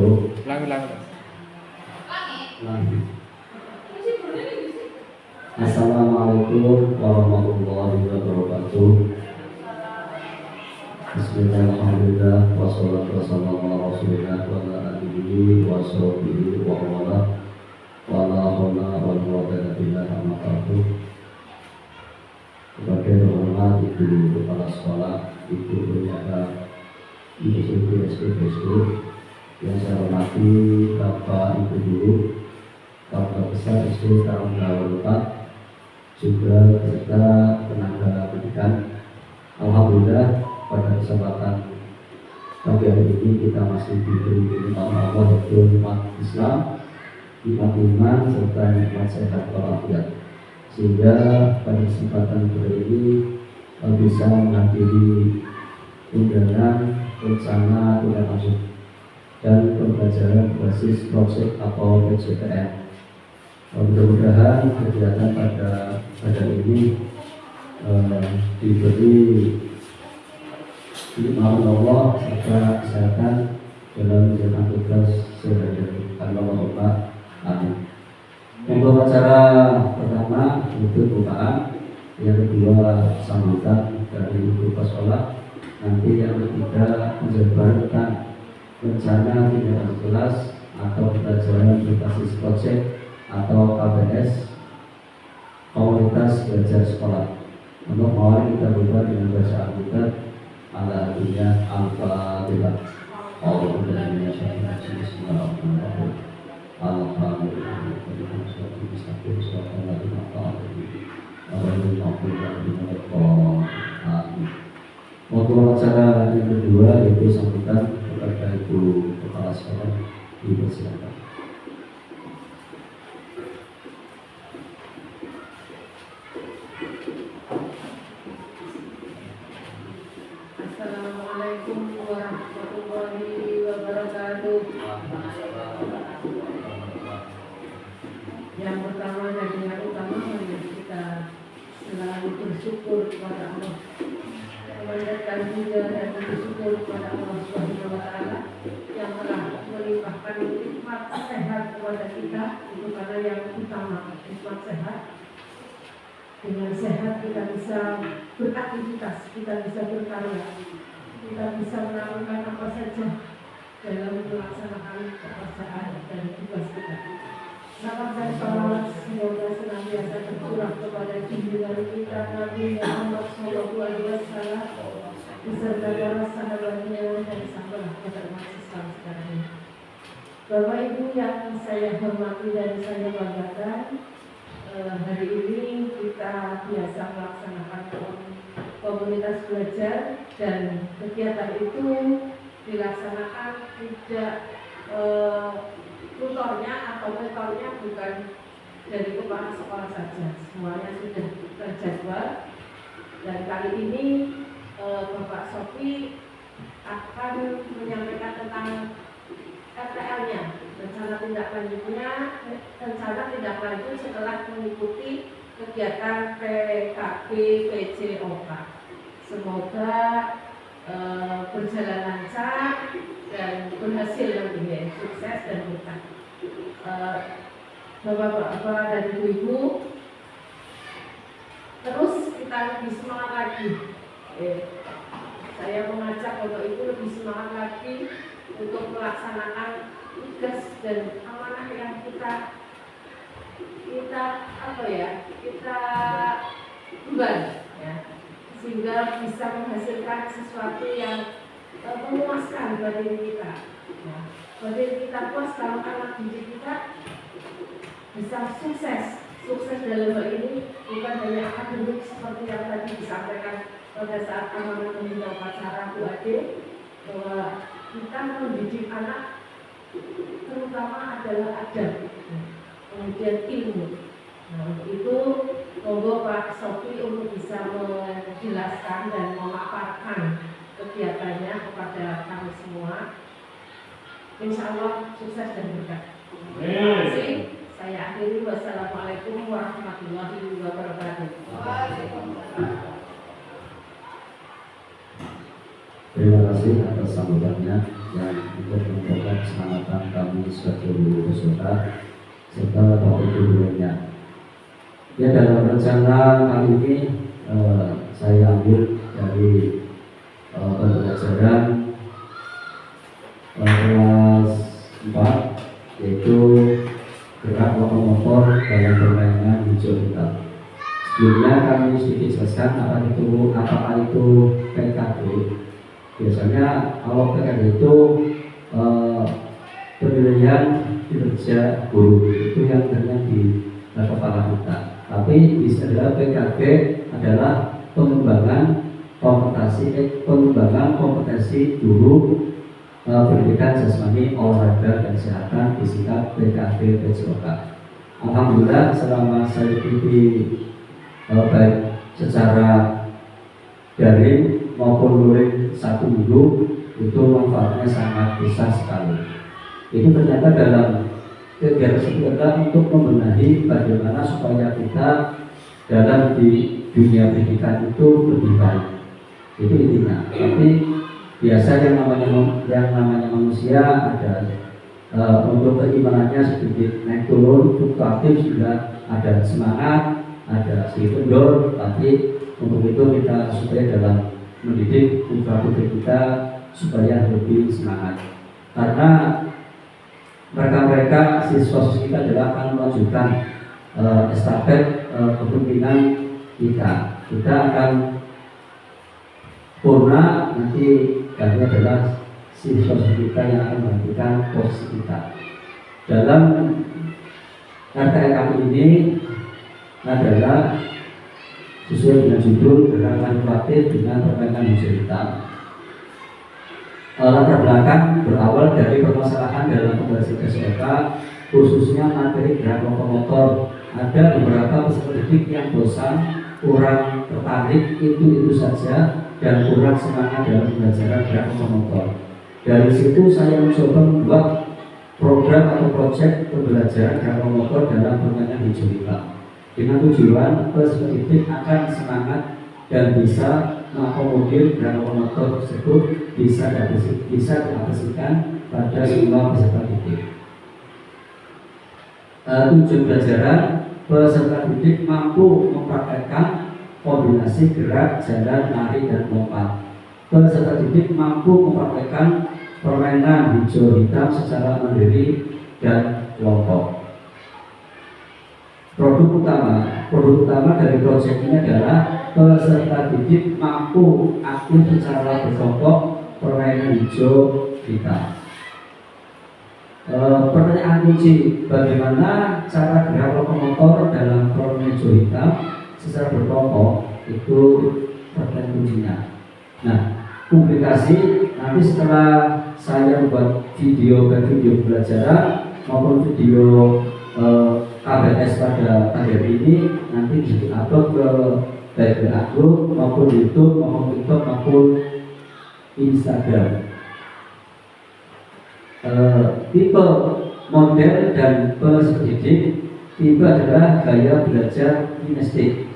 Ulang. Assalamualaikum warahmatullahi wabarakatuh. Bismillahirrahmanirrahim. Wassalatu wassalamu ala rasulillah wa ala alihi wa sahbihi wa wala wala haula wala quwwata illa billah. Kepada hormat Ibu Kepala Sekolah, Ibu Penjaga Ibu yang saya hormati Bapak Ibu Guru, Bapak Besar SD Tarung Daun 4, juga beserta tenaga pendidikan. Alhamdulillah pada kesempatan pagi hari ini kita masih diberi nikmat Allah yaitu nikmat Islam, nikmat iman serta nikmat sehat walafiat, sehingga pada kesempatan kali ini bisa menghadiri undangan rencana tidak masuk dan pembelajaran berbasis project atau PJTN. Mudah-mudahan kegiatan pada ini diberi nikmat Allah serta kesehatan dalam menjalankan tugas sehari-hari. Allahumma amin. Untuk acara pertama itu bukaan, yang kedua sambutan dari Ibu Kepala Sekolah, nanti yang ketiga menjabarkan rencana tindakan kelas atau pembelajaran berbasis project atau KBS komunitas belajar sekolah. Untuk awal kita buka dengan bacaan kita ala dunia al-fatihah. Alhamdulillah. Untuk acara yang kedua yaitu sambutan kepada Ibu Kepala Sekolah, dipersilakan. Assalamualaikum warahmatullahi wabarakatuh. Yang pertama dan yang utama kita selalu bersyukur kepada Allah, memanjatkan puja dan bersyukur kepada Allah Subhanahu wa Ta'ala yang telah melimpahkan nikmat sehat kepada kita. Itu karena yang utama nikmat sehat. Dengan sehat kita bisa beraktivitas, kita bisa berkarya, kita bisa melakukan apa saja dalam melaksanakan pekerjaan dan tugas kita. Salam dan salawat semoga senantiasa tercurah kepada junjungan kita Nabi Muhammad SAW beserta para sahabatnya dan sahabat termasuk Islam sekarang ini. Bapak Ibu yang saya hormati dan saya banggakan, hari ini kita biasa melaksanakan komunitas belajar dan kegiatan itu dilaksanakan tidak tutornya atau mentornya bukan dari kepala sekolah saja, semuanya sudah terjadwal. Dan kali ini Bapak Sofi akan menyampaikan tentang RTL-nya, rencana tindak lanjut setelah mengikuti kegiatan PKB PJOK. Semoga berjalan lancar dan berhasil lebih sukses dan berkah. Bapak-bapak dan ibu-ibu, terus kita lebih semangat lagi. Saya mengajak Bapak Ibu lebih semangat lagi untuk melaksanakan tugas dan amanah yang kita beban, ya, sehingga bisa menghasilkan sesuatu yang memuaskan bagi diri kita. Ya. Bagi diri kita puas kalau anak didik kita bisa sukses dalam hal ini, bukan hanya akademik seperti yang tadi disampaikan pada saat amanah pembina upacara Bu Ade, bahwa kita mendidik anak terutama adalah adab, kemudian ilmu. Nah, untuk itu monggo Pak Sofi untuk bisa menjelaskan dan memaparkan kegiatannya kepada kami semua. Insya Allah sukses dan berkah. Terima kasih. Saya akhiri. Wassalamualaikum warahmatullahi wabarakatuh. Terima kasih atas sambutannya yang untuk membuka keselamatan kami sebagai guru peserta serta bapak ibu lainnya. Ya, dalam rencana kali ini saya ambil dari pembelajaran kelas 4, yaitu gerak lokomotor dalam permainan hijau hitam. Sebelumnya kami sedikit jelaskan apakah itu PKD. Biasanya kalau PKD itu penilaian kinerja guru itu yang ternyata di kepala kita. Tapi istilah PKD adalah pengembangan kompetensi guru pendidikan jasmani, olahraga dan kesehatan disingkat PKD PJOK. Alhamdulillah selama saya ikuti baik secara daring maupun luring 1 minggu itu manfaatnya sangat besar sekali. Itu ternyata dalam kegiatan kita untuk membenahi bagaimana supaya kita dalam di dunia pendidikan itu lebih baik. Itu intinya. Tapi biasa yang namanya manusia ada untuk keimanannya sedikit naik turun, fluktuatif, juga ada semangat, ada sedikit kendor. Tapi untuk itu kita supaya dalam mendidik putra putri kita supaya lebih semangat, karena mereka siswa-siswi kita adalah akan melanjutkan estafet kepemimpinan kita. Kita akan purna nanti kami adalah siswa-siswi kita yang akan menggantikan posisi kita. Dalam RTL kami ini adalah sesuai dengan judul gerakan kreatif dengan permainan hijau hitam. Latar belakang berawal dari permasalahan dalam pembelajaran SMK, khususnya materi gerak lokomotor. Ada beberapa peserta didik yang bosan, kurang tertarik itu saja, dan kurang semangat dalam pembelajaran gerak lokomotor. Dari situ saya mencoba membuat program atau proyek pembelajaran gerak lokomotor dalam permainan hijau hitam, dengan tujuan peserta didik akan semangat dan bisa mengakomodir gerak lokomotor tersebut bisa diaplikasikan pada semua peserta didik. Tujuan pelajaran, peserta didik mampu mempraktekkan kombinasi gerak, jalan, lari, dan lompat. Peserta didik mampu mempraktekkan permainan hijau hitam secara mandiri dan kelompok. Produk utama dari proyek ini adalah peserta didik mampu aktif secara berkelompok permainan hijau hitam. Pertanyaan kunci, bagaimana cara gerak lokomotor dalam permainan hijau hitam secara berkelompok, itu pertanyaan kuncinya. Nah, publikasi nanti setelah saya membuat video pembelajaran maupun video KBS pada hari ini nanti di-upload ke baik di Upload maupun YouTube maupun TikTok maupun Instagram. Tipe model dan peserta didik, tipe adalah gaya belajar kinestik.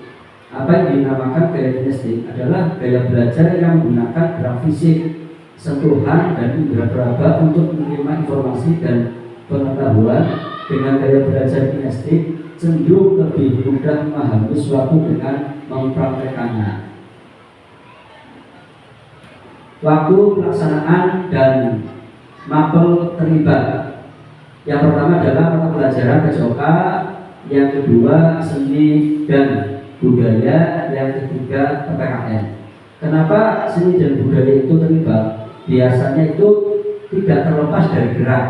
Apa yang dinamakan gaya kinestik adalah gaya belajar yang menggunakan gerak fisik, sentuhan dan indera peraba untuk menerima informasi dan pengetahuan. Dengan gaya belajar kinestik cenderung lebih mudah memahami sesuatu dengan mempraktekannya. Waktu pelaksanaan dan mapel terlibat. Yang pertama adalah mata pelajaran PJOK, yang kedua seni dan budaya, yang ketiga PPKN. Kenapa seni dan budaya itu terlibat? Biasanya itu tidak terlepas dari gerak,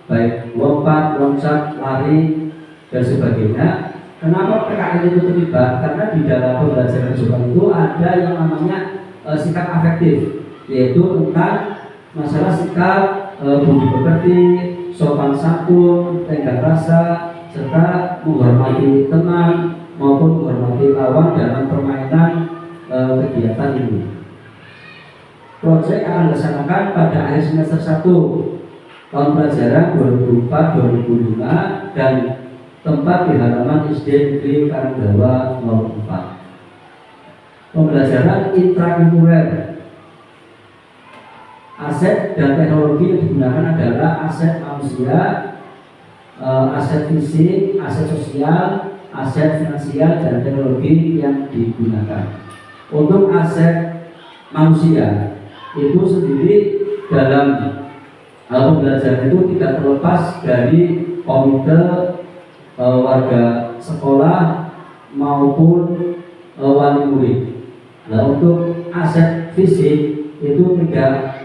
baik lompat, loncat, lari, dan sebagainya. Kenapa PKN itu terlibat? Karena di dalam pembelajaran PJOK itu ada yang namanya sikap afektif, yaitu tentang masalah sikap budi pekerti, sopan santun, tenggang rasa, serta menghormati teman maupun menghormati lawan dalam permainan kegiatan ini. Proyek akan dilaksanakan pada akhir semester 1 tahun pelajaran 2004-2005 dan tempat di halaman SD Negeri Karanggawa 04. Pembelajaran intrakurikuler. Aset dan teknologi yang digunakan adalah aset manusia, aset fisik, aset sosial, aset finansial, dan teknologi yang digunakan. Untuk aset manusia itu sendiri dalam pembelajaran itu tidak terlepas dari komite warga sekolah maupun wali murid. Nah, untuk aset fisik itu tidak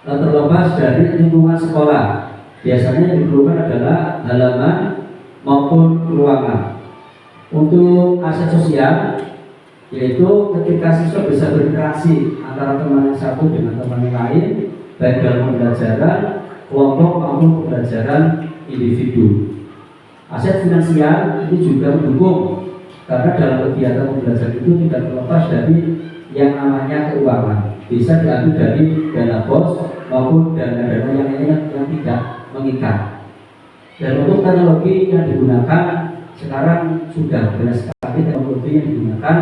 terlepas dari lingkungan sekolah. Biasanya yang diperlukan adalah halaman maupun ruangan. Untuk aset sosial, yaitu ketika siswa bisa berinteraksi antara teman yang satu dengan teman yang lain, baik dalam pembelajaran kelompok maupun pembelajaran individu. Aset finansial ini juga mendukung, karena dalam kegiatan pembelajaran itu tidak terlepas dari yang namanya keuangan. Bisa diambil dari dana bos maupun dana-dana yang lainnya yang tidak mengikat. Dan untuk teknologi yang digunakan sekarang sudah banyak sekali teknologi yang digunakan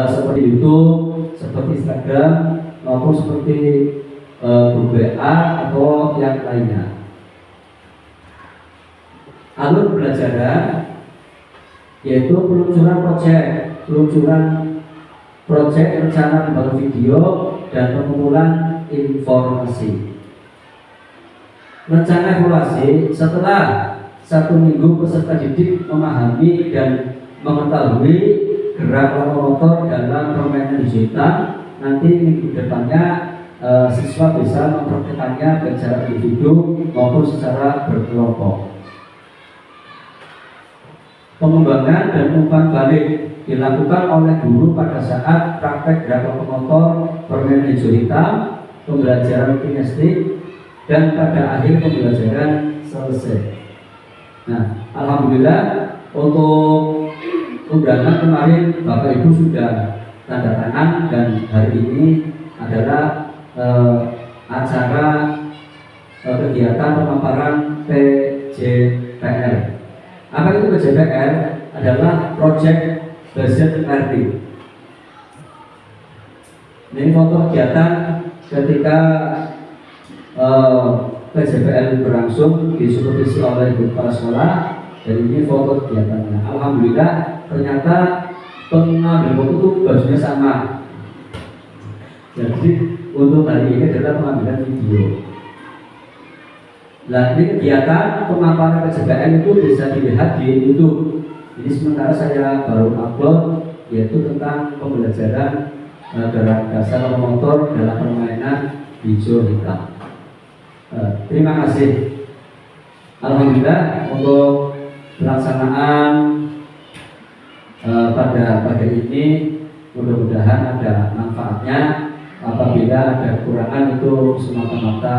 seperti YouTube, seperti Instagram maupun seperti WA atau yang lainnya. Alur pembelajaran yaitu peluncuran proyek rencana pembangunan video dan pengumpulan informasi. Rencana evaluasi setelah 1 minggu peserta didik memahami dan mengetahui gerak lokomotor dalam permainan digital. Nanti minggu depannya siswa bisa mempraktikkannya baik secara individu maupun secara berkelompok. Pengembangan dan umpan balik dilakukan oleh guru pada saat praktek gerak lokomotor permainan hijau hitam, pembelajaran kinestetik, dan pada akhir pembelajaran selesai. Nah, alhamdulillah untuk undangan kemarin Bapak Ibu sudah tanda tangan, dan hari ini adalah acara kegiatan pemaparan PJPR. Apa itu PJPR? Adalah Project Based Learning. Ini foto kegiatan ketika PJPR berlangsung disupervisi oleh kepala sekolah, dan ini foto kegiatannya. Alhamdulillah ternyata pengambil foto itu bajunya sama. Jadi untuk hari ini adalah pengambilan video. Nah, ini kegiatan pemaparan PJPR itu bisa dilihat di YouTube. Ini sementara saya baru upload, yaitu tentang pembelajaran gerak dasar lokomotor dalam permainan hijau hitam. Terima kasih. Alhamdulillah untuk pelaksanaan pada pagi ini mudah-mudahan ada manfaatnya. Apabila ada kekurangan itu semata-mata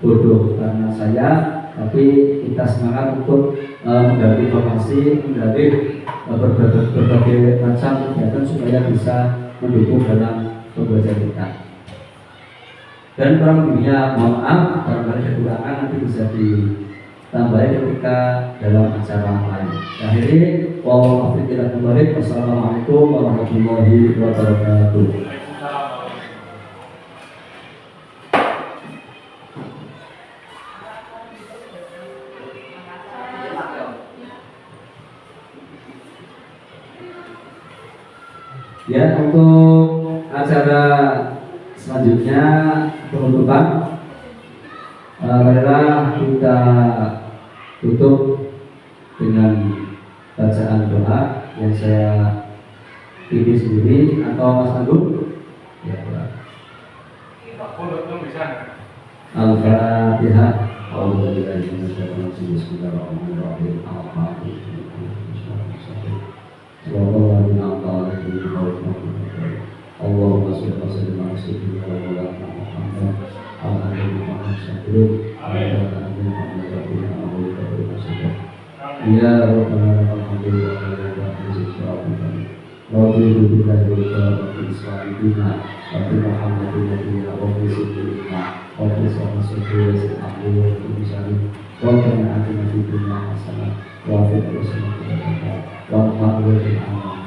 bodoh karena saya, tapi kita semangat untuk menggali informasi, menggali berbagai macam kegiatan supaya bisa mendukung dalam pembelajaran kita. Dan kurang lebihnya mohon maaf, barangkali ada kekurangan nanti bisa ditambahin ketika dalam acara lain. Akhirnya, wassalamualaikum warahmatullahi wabarakatuh. Ya, untuk acara selanjutnya penutupan adalah kita tutup dengan bacaan doa yang saya pilih sendiri atau Mas Agung. Ya, Al-Fatihah. Allahumma sholli wa sallim ala sayyidina Muhammad ya rabbana alhamdulillah raditu billahi wa bismillahina wa bi muhammadin nabiyina wa bi sayyidina wa bi sayyidina wa bi atina fid dunya hasanah wa fil akhirati hasanah wa qina adzabannar.